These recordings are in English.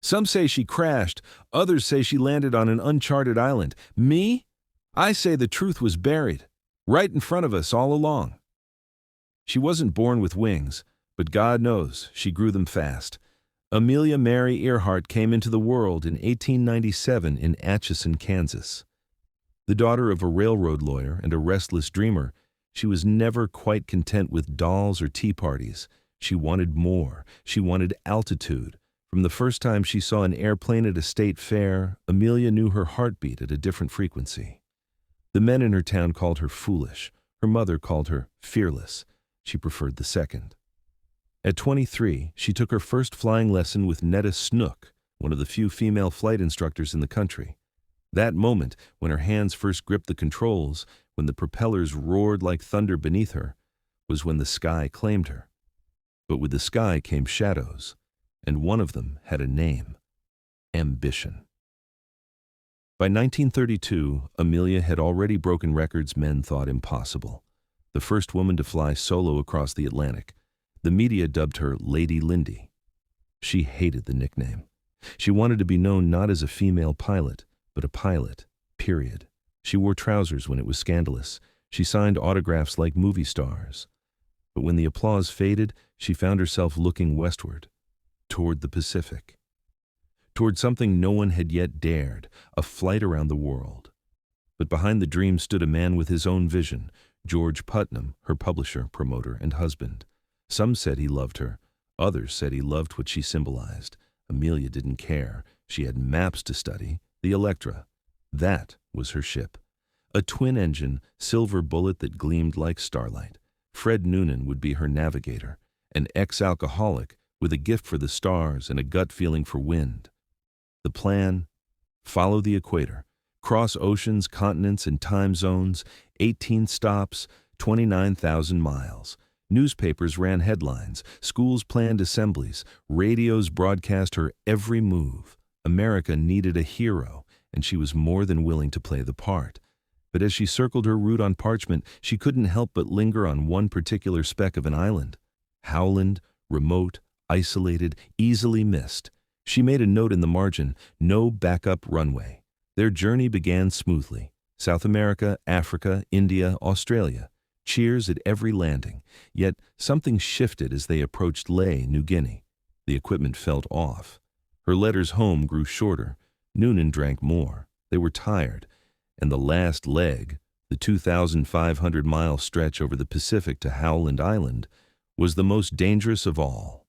Some say she crashed, others say she landed on an uncharted island. Me? I say the truth was buried, right in front of us all along. She wasn't born with wings, but God knows she grew them fast. Amelia Mary Earhart came into the world in 1897 in Atchison, Kansas. The daughter of a railroad lawyer and a restless dreamer, she was never quite content with dolls or tea parties. She wanted more. She wanted altitude. From the first time she saw an airplane at a state fair, Amelia knew her heartbeat at a different frequency. The men in her town called her foolish. Her mother called her fearless. She preferred the second. At 23, she took her first flying lesson with Netta Snook, one of the few female flight instructors in the country. That moment, when her hands first gripped the controls, when the propellers roared like thunder beneath her, was when the sky claimed her. But with the sky came shadows, and one of them had a name: ambition. By 1932, Amelia had already broken records men thought impossible. The first woman to fly solo across the Atlantic. The media dubbed her Lady Lindy. She hated the nickname. She wanted to be known not as a female pilot, but a pilot, period. She wore trousers when it was scandalous. She signed autographs like movie stars. But when the applause faded, she found herself looking westward, toward the Pacific, toward something no one had yet dared, a flight around the world. But behind the dream stood a man with his own vision, George Putnam, her publisher, promoter, and husband. Some said he loved her. Others said he loved what she symbolized. Amelia didn't care. She had maps to study. The Electra. That was her ship. A twin-engine, silver bullet that gleamed like starlight. Fred Noonan would be her navigator, an ex-alcoholic with a gift for the stars and a gut feeling for wind. The plan? Follow the equator. Cross oceans, continents, and time zones. 18 stops, 29,000 miles. Newspapers ran headlines, schools planned assemblies, radios broadcast her every move. America needed a hero, and she was more than willing to play the part. But as she circled her route on parchment, she couldn't help but linger on one particular speck of an island. Howland, remote, isolated, easily missed. She made a note in the margin: no backup runway. Their journey began smoothly. South America, Africa, India, Australia. Cheers at every landing. Yet something shifted as they approached Lae, New Guinea. The equipment felt off. Her letters home grew shorter. Noonan drank more. They were tired. And the last leg, the 2,500-mile stretch over the Pacific to Howland Island, was the most dangerous of all.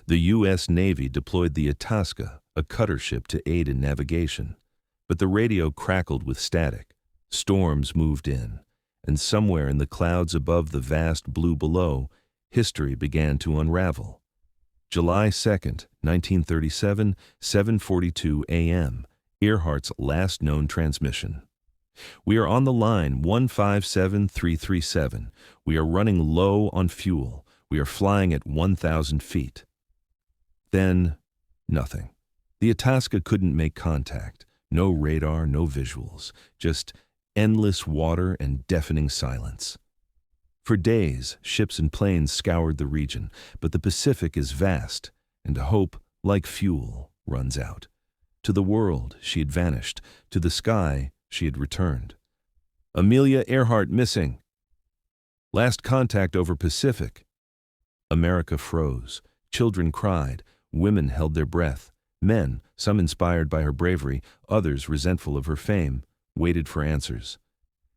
The U.S. Navy deployed the Itasca, a cutter ship, to aid in navigation. But the radio crackled with static. Storms moved in. And somewhere in the clouds above the vast blue below, history began to unravel. July 2nd, 1937, 7:42 a.m., Earhart's last known transmission. We are on the line 157337. We are running low on fuel. We are flying at 1,000 feet. Then, nothing. The Itasca couldn't make contact. No radar, no visuals. Just endless water and deafening silence. For days, ships and planes scoured the region, but the Pacific is vast, and hope, like fuel, runs out. To the world, she had vanished. To the sky, she had returned. Amelia Earhart missing. Last contact over Pacific. America froze. Children cried. Women held their breath. Men, some inspired by her bravery, others resentful of her fame, waited for answers.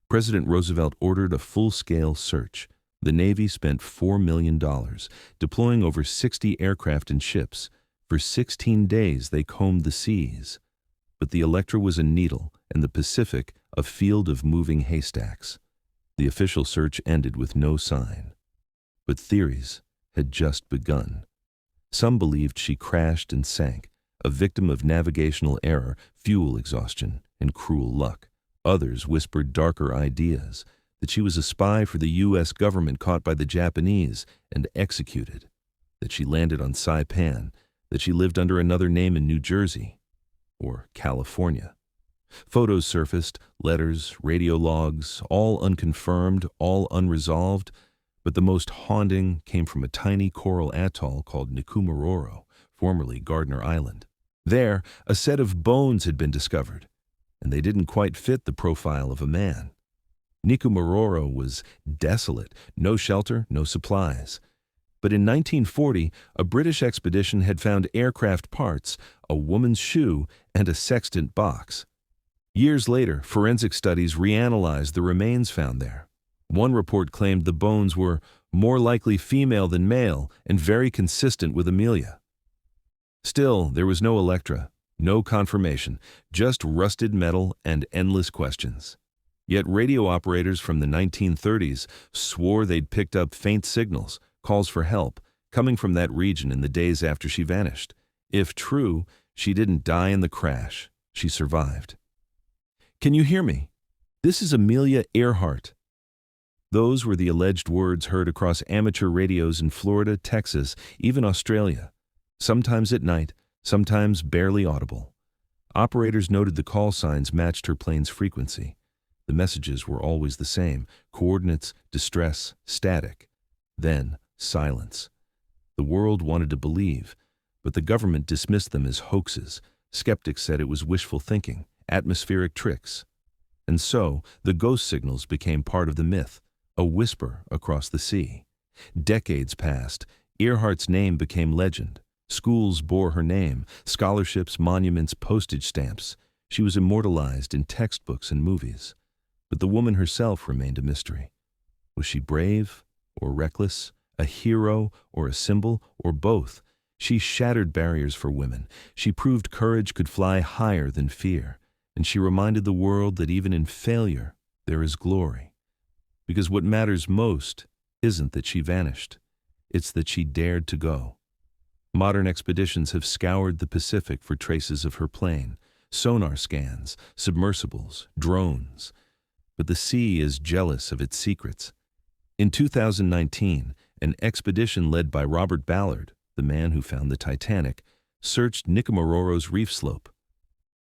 President Roosevelt ordered a full-scale search. The Navy spent $4 million, deploying over 60 aircraft and ships. For 16 days they combed the seas. But the Electra was a needle, and the Pacific a field of moving haystacks. The official search ended with no sign. But theories had just begun. Some believed she crashed and sank, a victim of navigational error, fuel exhaustion, and cruel luck. Others whispered darker ideas, that she was a spy for the U.S. government caught by the Japanese and executed, that she landed on Saipan, that she lived under another name in New Jersey or California. Photos surfaced, letters, radio logs, all unconfirmed, all unresolved, but the most haunting came from a tiny coral atoll called Nikumaroro, formerly Gardner Island. There, a set of bones had been discovered, and they didn't quite fit the profile of a man. Nikomororo was desolate, no shelter, no supplies. But in 1940, a British expedition had found aircraft parts, a woman's shoe, and a sextant box. Years later, forensic studies reanalyzed the remains found there. One report claimed the bones were more likely female than male and very consistent with Amelia. Still, there was no Electra, no confirmation, just rusted metal and endless questions. Yet radio operators from the 1930s swore they'd picked up faint signals, calls for help, coming from that region in the days after she vanished. If true, she didn't die in the crash. She survived. Can you hear me? This is Amelia Earhart. Those were the alleged words heard across amateur radios in Florida, Texas, even Australia. Sometimes at night, sometimes barely audible. Operators noted the call signs matched her plane's frequency. The messages were always the same: coordinates, distress, static. Then, silence. The world wanted to believe, but the government dismissed them as hoaxes. Skeptics said it was wishful thinking, atmospheric tricks. And so, the ghost signals became part of the myth, a whisper across the sea. Decades passed. Earhart's name became legend. Schools bore her name, scholarships, monuments, postage stamps. She was immortalized in textbooks and movies. But the woman herself remained a mystery. Was she brave or reckless, a hero or a symbol, or both? She shattered barriers for women. She proved courage could fly higher than fear. And she reminded the world that even in failure, there is glory. Because what matters most isn't that she vanished. It's that she dared to go. Modern expeditions have scoured the Pacific for traces of her plane, sonar scans, submersibles, drones. But the sea is jealous of its secrets. In 2019, an expedition led by Robert Ballard, the man who found the Titanic, searched Nikomororo's reef slope.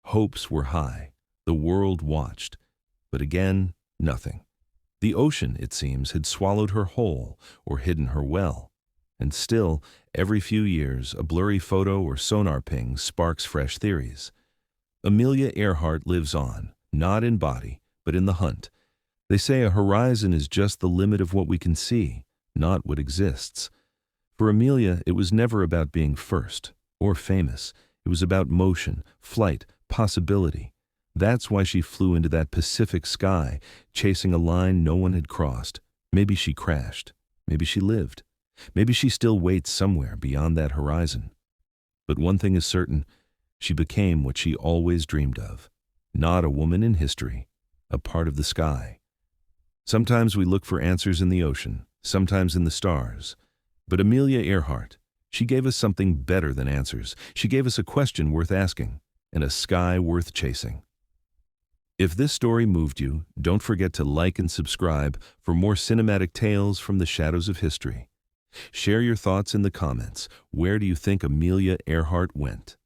Hopes were high. The world watched. But again, nothing. The ocean, it seems, had swallowed her whole or hidden her well. And still, every few years, a blurry photo or sonar ping sparks fresh theories. Amelia Earhart lives on, not in body, but in the hunt. They say a horizon is just the limit of what we can see, not what exists. For Amelia, it was never about being first or famous. It was about motion, flight, possibility. That's why she flew into that Pacific sky, chasing a line no one had crossed. Maybe she crashed. Maybe she lived. Maybe she still waits somewhere beyond that horizon. But one thing is certain, she became what she always dreamed of. Not a woman in history, a part of the sky. Sometimes we look for answers in the ocean, sometimes in the stars. But Amelia Earhart, she gave us something better than answers. She gave us a question worth asking, and a sky worth chasing. If this story moved you, don't forget to like and subscribe for more cinematic tales from the shadows of history. Share your thoughts in the comments. Where do you think Amelia Earhart went?